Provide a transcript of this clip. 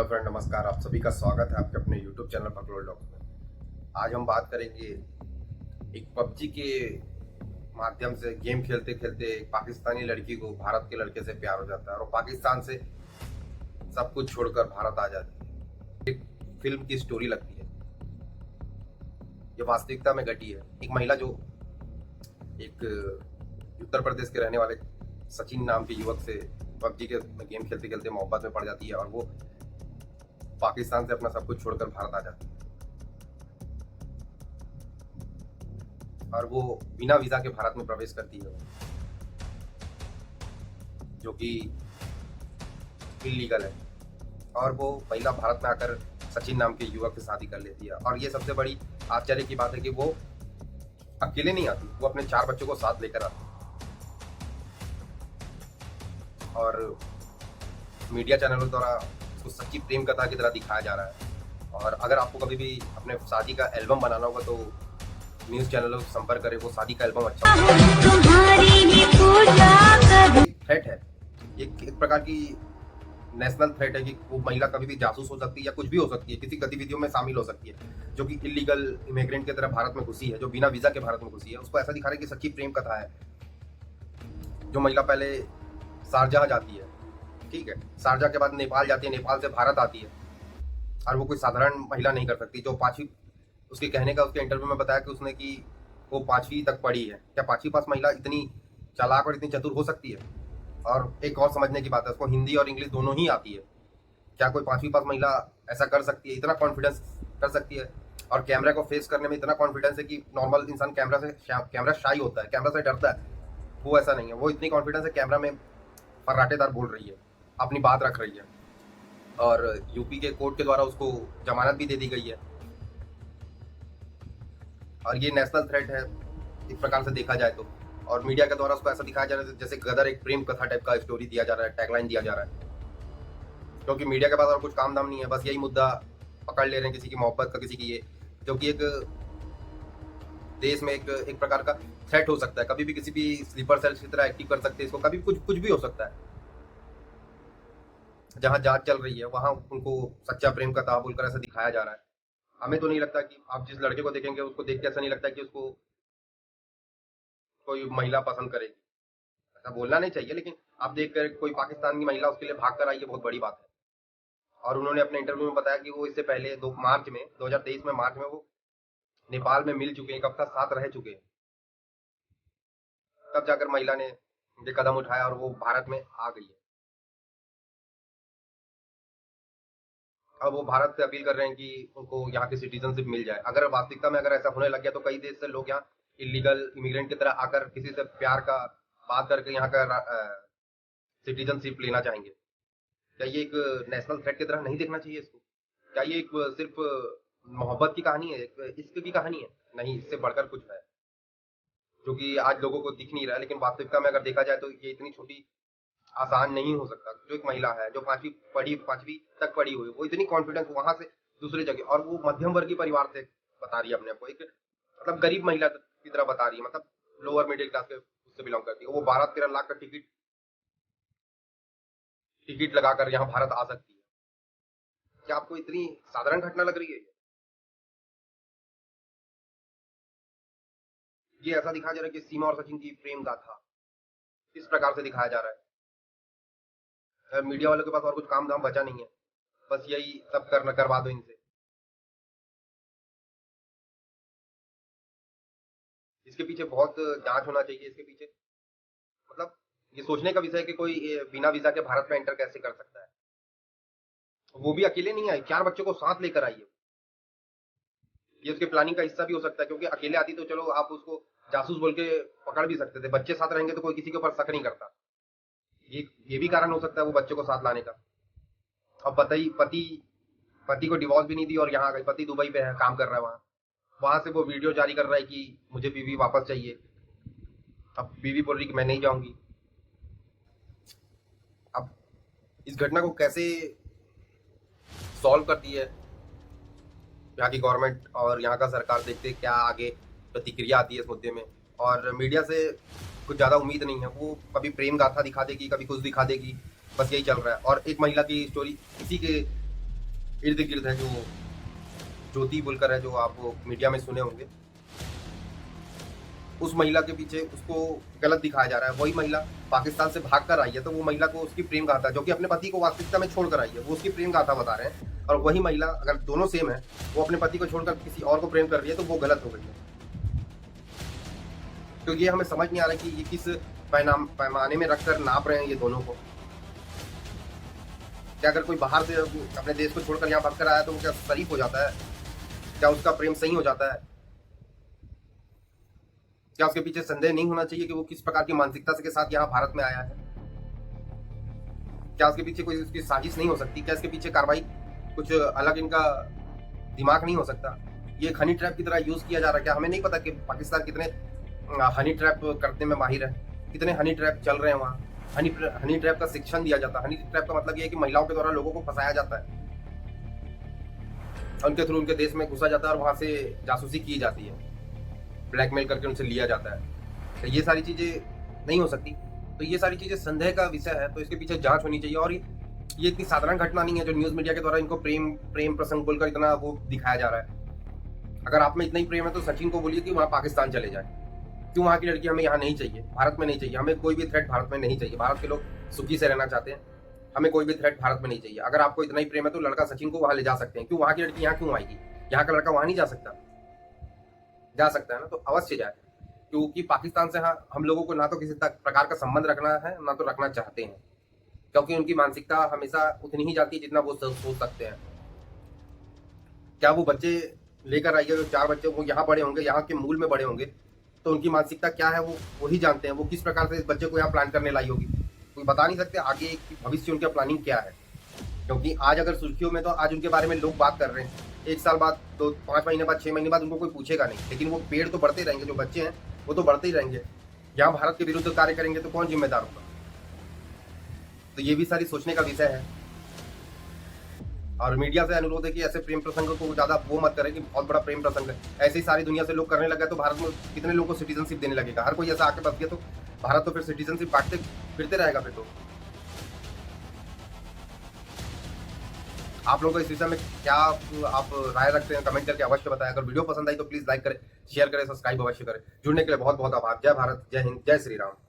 Hello friend, नमस्कार। आप सभी का स्वागत है आपके अपने यूट्यूब चैनल बकलोल डॉक्स में। आज हम बात करेंगे एक पबजी के माध्यम से गेम खेलते खेलते एक पाकिस्तानी लड़की को भारत के लड़के से प्यार हो जाता है और वो पाकिस्तान से सब कुछ छोड़कर भारत आ जाती है। एक फिल्म की स्टोरी लगती है, ये वास्तविकता में घटी है। एक महिला जो एक उत्तर प्रदेश के रहने वाले सचिन नाम के युवक से पबजी के गेम खेलते खेलते मोहब्बत में पड़ जाती है और वो पाकिस्तान से अपना सब कुछ छोड़कर भारत आ जाती है और वो बिना वीजा के भारत में प्रवेश करती है, जो कि इलीगल है। और वो महिला भारत में आकर सचिन नाम के युवक से शादी कर लेती है। और ये सबसे बड़ी आश्चर्य की बात है कि वो अकेले नहीं आती, वो अपने 4 बच्चों को साथ लेकर आती है। और मीडिया चैनलों द्वारा उसको सच्ची प्रेम कथा की तरह दिखाया जा रहा है। और अगर आपको कभी भी अपने शादी का एल्बम बनाना होगा तो न्यूज़ चैनलों से संपर्क करें, वो शादी का एल्बम अच्छा थ्रेट है। एक प्रकार की नेशनल थ्रेट है कि वो महिला कभी भी जासूस हो सकती है या कुछ भी हो सकती है, किसी गतिविधियों में शामिल हो सकती है, जो कि इलीगल इमिग्रेंट की तरह भारत में घुसी है, जो बिना वीजा के भारत में घुसी है। उसको ऐसा दिखा रहे कि सच्ची प्रेम कथा है। जो महिला पहले शारजाह जाती है, ठीक है, शारजाह के बाद नेपाल जाती है, नेपाल से भारत आती है। और वो कोई साधारण महिला नहीं कर सकती। जो 5वीं, उसके कहने का उसके इंटरव्यू में बताया कि उसने कि वो 5वीं तक पढ़ी है। क्या 5वीं पास महिला इतनी चालाक और इतनी चतुर हो सकती है? और एक और समझने की बात है, उसको हिंदी और इंग्लिश दोनों ही आती है। क्या कोई 5वीं पास महिला ऐसा कर सकती है? इतना कॉन्फिडेंस कर सकती है? और कैमरा को फेस करने में इतना कॉन्फिडेंस है कि नॉर्मल इंसान कैमरा शाई होता है, कैमरा से डरता है, वो ऐसा नहीं है। वो इतनी कॉन्फिडेंस है, कैमरा में फर्राटेदार बोल रही है, अपनी बात रख रही है। और यूपी के कोर्ट के द्वारा उसको जमानत भी दे दी गई है। और ये नेशनल थ्रेट है इस प्रकार से देखा जाए तो। और मीडिया के द्वारा उसको ऐसा दिखाया जा रहा है जैसे गदर एक प्रेम कथा टाइप का स्टोरी दिया जा रहा है, टैगलाइन दिया जा रहा है। क्योंकि मीडिया के पास और कुछ काम धाम नहीं है, बस यही मुद्दा पकड़ ले रहे हैं, किसी की मोहब्बत का, किसी की ये, जो कि एक देश में एक प्रकार का थ्रेट हो सकता है। कभी भी किसी भी स्लीपर सेल की तरह एक्टिव कर सकते हैं इसको, कभी कुछ भी हो सकता है। जहां जांच चल रही है वहां उनको सच्चा प्रेम का कथा बोलकर ऐसा दिखाया जा रहा है। हमें तो नहीं लगता कि आप जिस लड़के को देखेंगे उसको देख के ऐसा नहीं लगता कि उसको कोई महिला पसंद करेगी। ऐसा बोलना नहीं चाहिए, लेकिन आप देख कर कोई पाकिस्तान की महिला उसके लिए भाग कर आई है, बहुत बड़ी बात है। और उन्होंने अपने इंटरव्यू में बताया कि वो इससे पहले 2023 में मार्च में वो नेपाल में मिल चुके हैं, एक हफ्ता साथ रह चुके हैं। तब जाकर महिला ने ये कदम उठाया और वो भारत में आ गई है। अब वो भारत से अपील कर रहे हैं कि उनको यहाँ की सिटीजनशिप मिल जाए। अगर वास्तविकता में अगर ऐसा होने लग गया तो कई देश से लोग यहाँ इलीगल इमिग्रेंट की तरह आकर किसी से प्यार का बात करके यहाँ का सिटीजनशिप लेना चाहेंगे। क्या ये एक नेशनल थ्रेट की तरह नहीं देखना चाहिए इसको? क्या ये एक सिर्फ मोहब्बत की कहानी है, एक इश्क की कहानी है? नहीं, इससे बढ़कर कुछ है, जो कि आज लोगों को दिख नहीं रहा है। लेकिन वास्तविकता में अगर देखा जाए तो ये इतनी छोटी आसान नहीं हो सकता। जो एक महिला है जो 5वीं तक पढ़ी हुई, वो इतनी कॉन्फिडेंस वहां से दूसरी जगह, और वो मध्यम वर्गीय परिवार से बता रही है अपने आप को, एक मतलब गरीब महिला की तरह बता रही है, मतलब लोअर मिडिल क्लास के उससे बिलोंग करती है। वो 12-13 लाख का टिकट लगाकर यहाँ भारत आ सकती है। क्या आपको इतनी साधारण घटना लग रही है? ये ऐसा दिखाया जा रहा है कि सीमा और सचिन की प्रेम गाथा इस प्रकार से दिखाया जा रहा है। मीडिया वालों के पास और कुछ काम धाम बचा नहीं है, बस यही सब करवा दो इनसे। इसके पीछे बहुत जांच होना चाहिए। इसके पीछे मतलब ये सोचने का विषय है कि कोई बिना वीजा के भारत में एंटर कैसे कर सकता है। वो भी अकेले नहीं आई, 4 बच्चों को साथ लेकर आई है। ये उसके प्लानिंग का हिस्सा भी हो सकता है, क्योंकि अकेले आती तो चलो आप उसको जासूस बोल के पकड़ भी सकते थे। बच्चे साथ रहेंगे तो कोई किसी के ऊपर शक नहीं करता। ये भी कारण हो सकता है वो बच्चों को साथ लाने का। अब पति पति को डिवोर्स भी नहीं दी और यहाँ आ गई। पति दुबई पे है, काम कर रहा है वहां। वहां से वो वीडियो जारी कर रहा है कि मुझे बीवी वापस चाहिए। अब बीवी बोल रही कि मैं नहीं जाऊंगी। अब इस घटना को कैसे सॉल्व करती है यहाँ की गवर्नमेंट और यहाँ का सरकार, देखते क्या आगे प्रतिक्रिया आती है इस मुद्दे में। और मीडिया से कुछ ज़्यादा उम्मीद नहीं है, वो कभी प्रेम गाथा दिखा देगी, कभी कुछ दिखा देगी, बस यही चल रहा है। और एक महिला की स्टोरी इसी के इर्द गिर्द है, जो ज्योति बोलकर है, जो आप मीडिया में सुने होंगे, उस महिला के पीछे उसको गलत दिखाया जा रहा है। वही महिला पाकिस्तान से भाग कर आई है, तो वो महिला को उसकी प्रेम गाथा, जो कि अपने पति को वास्तविकता में छोड़कर आई है, वो उसकी प्रेम गाथा बता रहे हैं। और वही महिला, अगर दोनों सेम है, वो अपने पति को छोड़कर किसी और को प्रेम कर रही है, तो वो गलत हो गई है। तो ये हमें समझ नहीं आ रहा कि ये किस पैमाने में रखकर नाप रहे हैं ये दोनों को। क्या अगर कोई बाहर से अपने देश को छोड़कर यहाँ भाग कर आया तो वो क्या शरीफ हो जाता है? क्या उसका प्रेम सही हो जाता है? क्या उसके पीछे संदेह नहीं होना चाहिए कि वो किस प्रकार की मानसिकता के साथ यहाँ भारत में आया है? क्या उसके पीछे कोई उसकी साजिश नहीं हो सकती? क्या इसके पीछे कार्रवाई कुछ अलग इनका दिमाग नहीं हो सकता? ये हनी ट्रैप की तरह यूज किया जा रहा है। क्या हमें नहीं पता कि पाकिस्तान कितने हनी ट्रैप करने में माहिर है? कितने हनी ट्रैप चल रहे हैं वहाँ? हनी ट्रैप का शिक्षण दिया जाता है। हनी ट्रैप का मतलब ये है कि महिलाओं के द्वारा लोगों को फंसाया जाता है, उनके थ्रू उनके देश में घुसा जाता है और वहां से जासूसी की जाती है, ब्लैकमेल करके उनसे लिया जाता है। तो ये सारी चीजें नहीं हो सकती। तो ये सारी चीजें संदेह का विषय है, तो इसके पीछे जांच होनी चाहिए। और ये इतनी साधारण घटना नहीं है जो न्यूज मीडिया के द्वारा इनको प्रेम प्रसंग बोलकर इतना वो दिखाया जा रहा है। अगर आप में इतना ही प्रेम है तो सचिन को बोलिए कि वहाँ पाकिस्तान चले जाए। क्यों वहाँ की लड़की हमें यहाँ नहीं चाहिए, भारत में नहीं चाहिए। हमें कोई भी थ्रेट भारत में नहीं चाहिए। भारत के लोग सुखी से रहना चाहते हैं, हमें कोई भी थ्रेट भारत में नहीं चाहिए। अगर आपको इतना ही प्रेम है तो लड़का सचिन को वहां ले जा सकते हैं। क्यों वहां की लड़की यहाँ क्यों आएगी? यहाँ का लड़का वहां नहीं जा सकता? जा सकता है ना, तो अवश्य जाए। क्योंकि पाकिस्तान से हम लोगों को ना तो किसी प्रकार का संबंध रखना है, ना तो रखना चाहते हैं, क्योंकि उनकी मानसिकता हमेशा उतनी ही जाती है जितना वो सोच सकते हैं। क्या वो बच्चे लेकर आइए, जो 4 बच्चे वो यहाँ बड़े होंगे, यहाँ के मूल में बड़े होंगे, तो उनकी मानसिकता क्या है वो वही जानते हैं। वो किस प्रकार से इस बच्चे को यहाँ प्लान करने लाई होगी, कोई बता नहीं सकते आगे भविष्य उनका प्लानिंग क्या है। क्योंकि आज अगर सुर्खियों में, तो आज उनके बारे में लोग बात कर रहे हैं। 1 साल बाद, 5 महीने बाद, 6 महीने बाद उनको कोई पूछेगा नहीं, लेकिन वो पेड़ तो बढ़ते रहेंगे। जो बच्चे हैं वो तो बढ़ते ही रहेंगे। यहाँ भारत के विरुद्ध कार्य करेंगे तो कौन जिम्मेदार होगा? तो ये भी सारी सोचने का विषय है। और मीडिया से अनुरोध है कि ऐसे प्रेम प्रसंग को ज्यादा वो मत करें कि बहुत बड़ा प्रेम प्रसंग है, ऐसे ही सारी दुनिया से लोग करने लगे तो भारत में कितने लोगों को सिटीजनशिप देने लगेगा? हर कोई ऐसा आके बस गया तो भारत तो फिर सिटीजनशिप बांटते फिरते रहेगा। फिर तो आप लोगों को इस विषय में क्या आप राय रखते हैं, कमेंट करके अवश्य बताएं। अगर वीडियो पसंद आई तो प्लीज लाइक करें, शेयर करें, सब्सक्राइब अवश्य करें। जुड़ने के लिए बहुत बहुत आभार। जय भारत, जय हिंद, जय श्री राम।